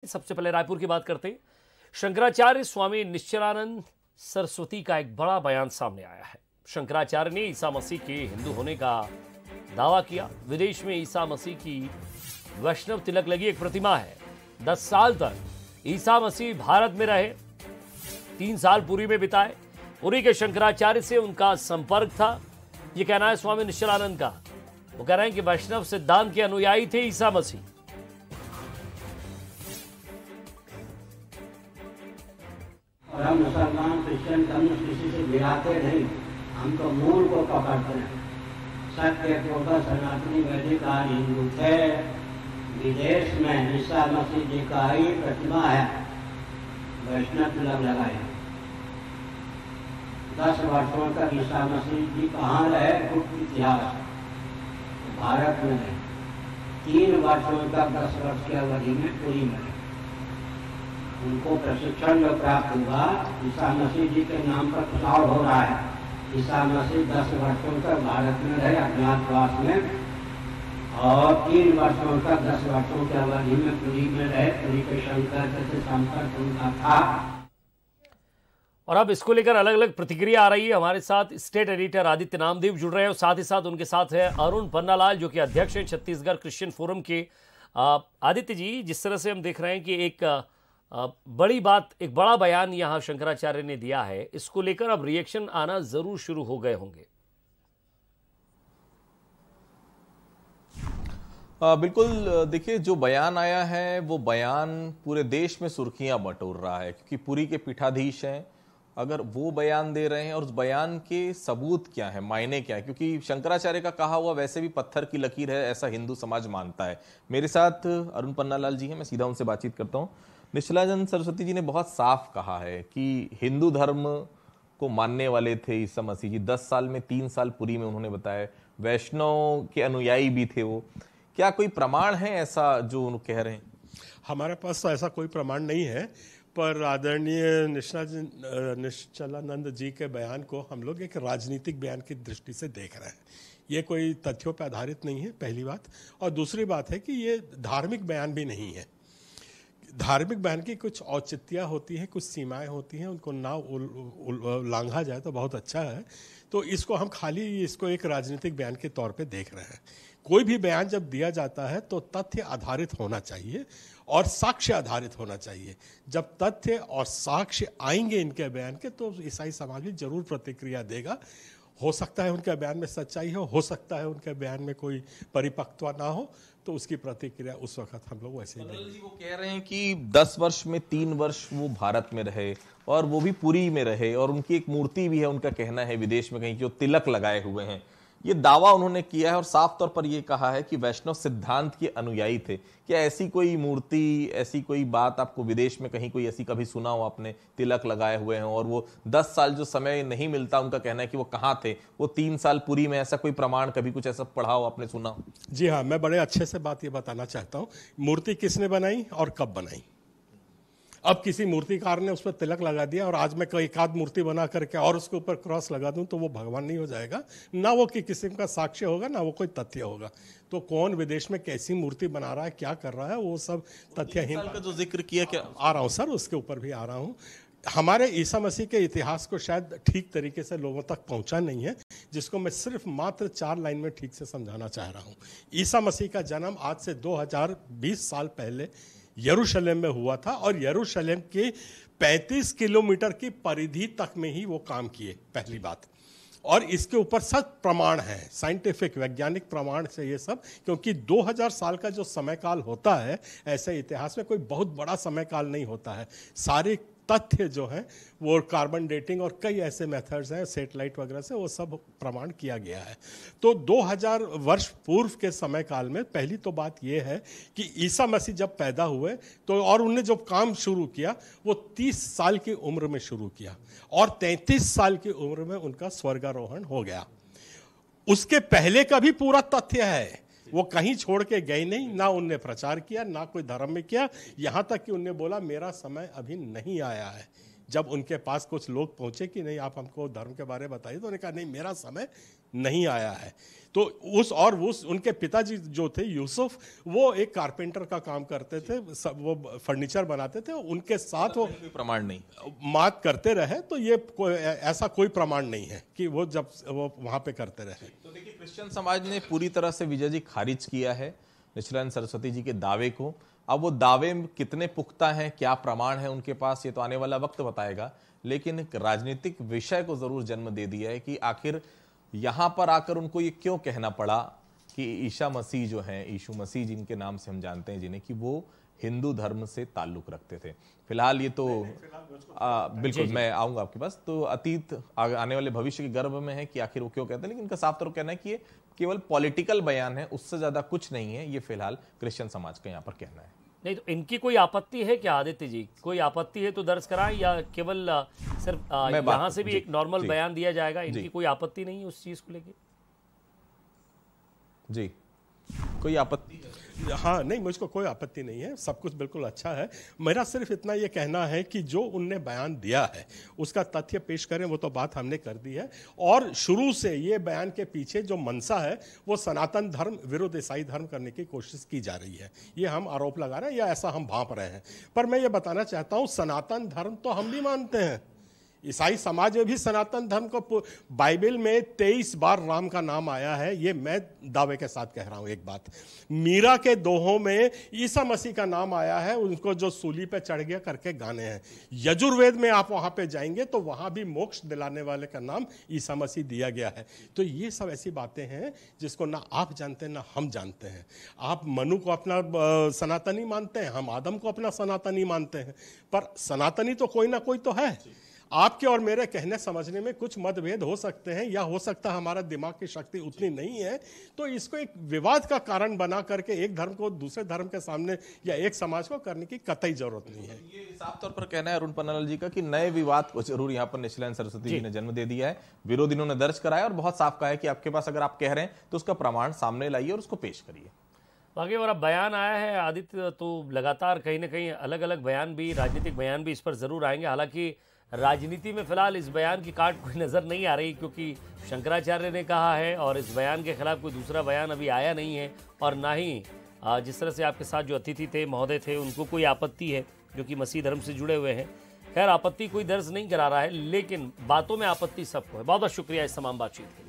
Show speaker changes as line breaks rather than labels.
सबसे पहले रायपुर की बात करते हैं। शंकराचार्य स्वामी निश्चलानंद सरस्वती का एक बड़ा बयान सामने आया है। शंकराचार्य ने ईसा मसीह के हिंदू होने का दावा किया। विदेश में ईसा मसीह की वैष्णव तिलक लगी एक प्रतिमा है। 10 साल तक ईसा मसीह भारत में रहे, 3 साल पुरी में बिताए। पुरी के शंकराचार्य से उनका संपर्क था, यह कहना है स्वामी निश्चलानंद का। वो कह रहे हैं कि वैष्णव सिद्धांत के अनुयायी थे ईसा मसीह।
और हम मुसलमान क्रिश्चियन धर्म किसी से गिराते नहीं, हम तो मूल को पकड़ते हैं। सत्य को सनातनी वैदिक आर्य हिंदू थे। विदेश में ईसा मसीह जी का ही प्रतिमा है, वैष्णव तिलक लगाए। 10 वर्षों तक ईसा मसीह जी कहाँ रहे? गुप्त इतिहास भारत में रहे। 3 वर्षों तक 10 वर्ष की अवधि में पुरी में रहे। उनको प्रशिक्षण जो प्राप्त हुआ, ईसा मसीह जी के नाम पर प्रचार हो रहा है। ईसा मसीह 10 वर्षों तक भारत में रहे अज्ञातवास में, और 3 वर्षों तक 10 वर्षों की अवधि में पुरी में रहे। पुरी के शंकर से संपर्क उनका था।
और अब इसको लेकर अलग अलग प्रतिक्रिया आ रही है। हमारे साथ स्टेट एडिटर आदित्य नामदेव जुड़ रहे हैं और साथ ही साथ उनके साथ है अरुण पन्नालाल, जो कि अध्यक्ष हैं छत्तीसगढ़ क्रिश्चियन फोरम के। आदित्य जी, जिस तरह से हम देख रहे हैं कि एक बड़ी बात, एक बड़ा बयान यहां शंकराचार्य ने दिया है, इसको लेकर अब रिएक्शन आना जरूर शुरू हो गए होंगे।
बिल्कुल, देखिए जो बयान आया है वो बयान पूरे देश में सुर्खियां बटोर रहा है, क्योंकि पुरी के पीठाधीश हैं। अगर वो बयान दे रहे हैं और उस बयान के सबूत क्या है, मायने क्या है, क्योंकि शंकराचार्य का कहा हुआ वैसे भी पत्थर की लकीर है, ऐसा हिंदू समाज मानता है। मेरे साथ अरुण पन्नालाल जी हैं, मैं सीधा उनसे बातचीत करता हूं। निश्चलानंद सरस्वती जी ने बहुत साफ कहा है कि हिंदू धर्म को मानने वाले थे ईसा मसीह जी। 10 साल में 3 साल पुरी में उन्होंने बताया। वैष्णव के अनुयायी भी थे वो। क्या कोई प्रमाण है ऐसा जो उन्होंने कह रहे हैं?
हमारे पास तो ऐसा कोई प्रमाण नहीं है, पर आदरणीय निश्चलानंद जी के बयान को हम लोग एक राजनीतिक बयान की दृष्टि से देख रहे हैं। ये कोई तथ्यों पर आधारित नहीं है, पहली बात। और दूसरी बात है कि ये धार्मिक बयान भी नहीं है। धार्मिक बयान की कुछ औचित्य होती है, कुछ सीमाएं होती हैं, उनको ना उल्लंघा जाए तो बहुत अच्छा है। तो इसको हम खाली इसको एक राजनीतिक बयान के तौर पे देख रहे हैं। कोई भी बयान जब दिया जाता है तो तथ्य आधारित होना चाहिए और साक्ष्य आधारित होना चाहिए। जब तथ्य और साक्ष्य आएंगे इनके बयान के, तो ईसाई समाज भी जरूर प्रतिक्रिया देगा। हो सकता है उनके बयान में सच्चाई हो सकता है उनके बयान में कोई परिपक्वता ना हो, तो उसकी प्रतिक्रिया उस वक्त हम लोग वैसे ही देंगे।
वो कह रहे हैं कि 10 वर्ष में 3 वर्ष वो भारत में रहे और वो भी पुरी में रहे, और उनकी एक मूर्ति भी है, उनका कहना है विदेश में कहीं, जो तिलक लगाए हुए हैं। ये दावा उन्होंने किया है और साफ तौर पर ये कहा है कि वैष्णव सिद्धांत के अनुयायी थे। क्या ऐसी कोई मूर्ति, ऐसी कोई बात आपको विदेश में कहीं कोई ऐसी कभी सुना हो आपने, तिलक लगाए हुए हैं? और वो 10 साल जो समय नहीं मिलता, उनका कहना है कि वो कहाँ थे, वो 3 साल पुरी में, ऐसा कोई प्रमाण कभी कुछ ऐसा पढ़ा हो आपने, सुना?
जी हाँ, मैं बड़े अच्छे से बात ये बताना चाहता हूँ। मूर्ति किसने बनाई और कब बनाई? अब किसी मूर्तिकार ने उस पर तिलक लगा दिया और आज मैं कोई एक आध मूर्ति बना करके और उसके ऊपर क्रॉस लगा दूं तो वो भगवान नहीं हो जाएगा, ना वो कि किसी का साक्ष्य होगा, ना वो कोई तथ्य होगा। तो कौन विदेश में कैसी मूर्ति बना रहा है, क्या कर रहा है, वो सब तथ्यहीन
का जो जिक्र किया, क्या
आ रहा हूँ सर, उसके ऊपर भी आ रहा हूँ। हमारे ईसा मसीह के इतिहास को शायद ठीक तरीके से लोगों तक पहुंचा नहीं है, जिसको मैं सिर्फ मात्र 4 लाइन में ठीक से समझाना चाह रहा हूँ। ईसा मसीह का जन्म आज से 2020 साल पहले यरूशलेम में हुआ था, और यरूशलेम के 35 किलोमीटर की परिधि तक में ही वो काम किए, पहली बात। और इसके ऊपर सब प्रमाण है, साइंटिफिक वैज्ञानिक प्रमाण से ये सब, क्योंकि 2000 साल का जो समय काल होता है, ऐसे इतिहास में कोई बहुत बड़ा समय काल नहीं होता है। सारे तथ्य जो है वो कार्बन डेटिंग और कई ऐसे मेथड्स हैं, सेटेलाइट वगैरह से, वो सब प्रमाण किया गया है। तो 2000 वर्ष पूर्व के समय काल में पहली तो बात ये है कि ईसा मसीह जब पैदा हुए तो, और उन्होंने जो काम शुरू किया वो 30 साल की उम्र में शुरू किया, और 33 साल की उम्र में उनका स्वर्गारोहण हो गया। उसके पहले का भी पूरा तथ्य है, वो कहीं छोड़ के गए नहीं, ना उनने प्रचार किया, ना कोई धर्म में किया, यहां तक कि उनने बोला मेरा समय अभी नहीं आया है। जब उनके पास कुछ लोग पहुंचे कि नहीं आप हमको धर्म के बारे में बताइए, तो उन्होंने कहा नहीं मेरा समय नहीं आया है। तो उस उनके पिताजी जो थे यूसुफ, वो एक कारपेंटर का काम करते थे, वो फर्नीचर बनाते थे, उनके साथ वो
प्रमाण नहीं
मात करते रहे। तो ये ऐसा कोई प्रमाण नहीं है कि वो जब वो वहां पे करते रहे।
तो देखिए, क्रिश्चियन समाज ने पूरी तरह से विजय जी खारिज किया है निश्चलानंद सरस्वती जी के दावे को। अब वो दावे कितने पुख्ता हैं, क्या प्रमाण है उनके पास, ये तो आने वाला वक्त बताएगा। लेकिन एक राजनीतिक विषय को जरूर जन्म दे दिया है कि आखिर यहां पर आकर उनको ये क्यों कहना पड़ा कि ईसा मसीह जो हैं, यीशु मसीह जिनके नाम से हम जानते हैं जिन्हें, कि वो हिंदू धर्म से ताल्लुक रखते थे। फिलहाल ये तो बिल्कुल मैं आऊंगा आपके पास। तो अतीत आने वाले भविष्य के गर्भ में है कि आखिर वो क्यों कहते हैं, लेकिन इनका साफ तौर पर कहना है कि ये केवल पॉलिटिकल बयान है, उससे ज्यादा कुछ नहीं है। ये फिलहाल क्रिश्चियन समाज का यहाँ पर कहना है।
नहीं तो इनकी कोई आपत्ति है क्या आदित्य जी? कोई आपत्ति है तो दर्ज कराएं, या केवल सिर्फ यहाँ से भी एक नॉर्मल बयान दिया जाएगा? इनकी कोई आपत्ति नहीं है उस चीज को लेके?
जी कोई आपत्ति?
हाँ नहीं, मुझको कोई आपत्ति नहीं है, सब कुछ बिल्कुल अच्छा है। मेरा सिर्फ इतना ये कहना है कि जो उनने बयान दिया है उसका तथ्य पेश करें, वो तो बात हमने कर दी है। और शुरू से ये बयान के पीछे जो मंशा है वो सनातन धर्म विरुद्ध ईसाई धर्म करने की कोशिश की जा रही है। ये हम आरोप लगा रहे हैं या ऐसा हम भांप रहे हैं। पर मैं ये बताना चाहता हूँ, सनातन धर्म तो हम भी मानते हैं, ईसाई समाज में भी सनातन धर्म को, बाइबल में 23 बार राम का नाम आया है, ये मैं दावे के साथ कह रहा हूं। एक बात, मीरा के दोहों में ईसा मसीह का नाम आया है, उनको जो सूली पे चढ़ गया करके गाने हैं। यजुर्वेद में आप वहां पे जाएंगे तो वहां भी मोक्ष दिलाने वाले का नाम ईसा मसीह दिया गया है। तो ये सब ऐसी बातें हैं जिसको ना आप जानते हैं ना हम जानते हैं। आप मनु को अपना सनातनी मानते हैं, हम आदम को अपना सनातनी मानते हैं, पर सनातनी तो कोई ना कोई तो है। आपके और मेरे कहने समझने में कुछ मतभेद हो सकते हैं, या हो सकता है हमारा दिमाग की शक्ति उतनी नहीं है, तो इसको एक विवाद का कारण बना करके एक धर्म को दूसरे धर्म के सामने या एक समाज को करने की कतई जरूरत नहीं है।
ये साफ तौर पर कहना है अरुण पन्नालाल जी का कि नए विवाद को जरूर यहाँ पर निश्चलानंद सरस्वती जी ने जन्म दे दिया है। विरोध इन्होंने दर्ज कराया और बहुत साफ कहा है कि आपके पास अगर आप कह रहे हैं तो उसका प्रमाण सामने लाइए और उसको पेश करिए।
बाकी और अब बयान आया है आदित्य, तो लगातार कहीं ना कहीं अलग अलग बयान भी, राजनीतिक बयान भी इस पर जरूर आएंगे। हालांकि राजनीति में फिलहाल इस बयान की काट कोई नज़र नहीं आ रही, क्योंकि शंकराचार्य ने कहा है और इस बयान के खिलाफ कोई दूसरा बयान अभी आया नहीं है। और ना ही जिस तरह से आपके साथ जो अतिथि थे, महोदय थे, उनको कोई आपत्ति है जो कि मसीह धर्म से जुड़े हुए हैं। खैर, आपत्ति कोई दर्ज नहीं करा रहा है, लेकिन बातों में आपत्ति सबको है। बहुत बहुत शुक्रिया इस तमाम बातचीत के लिए।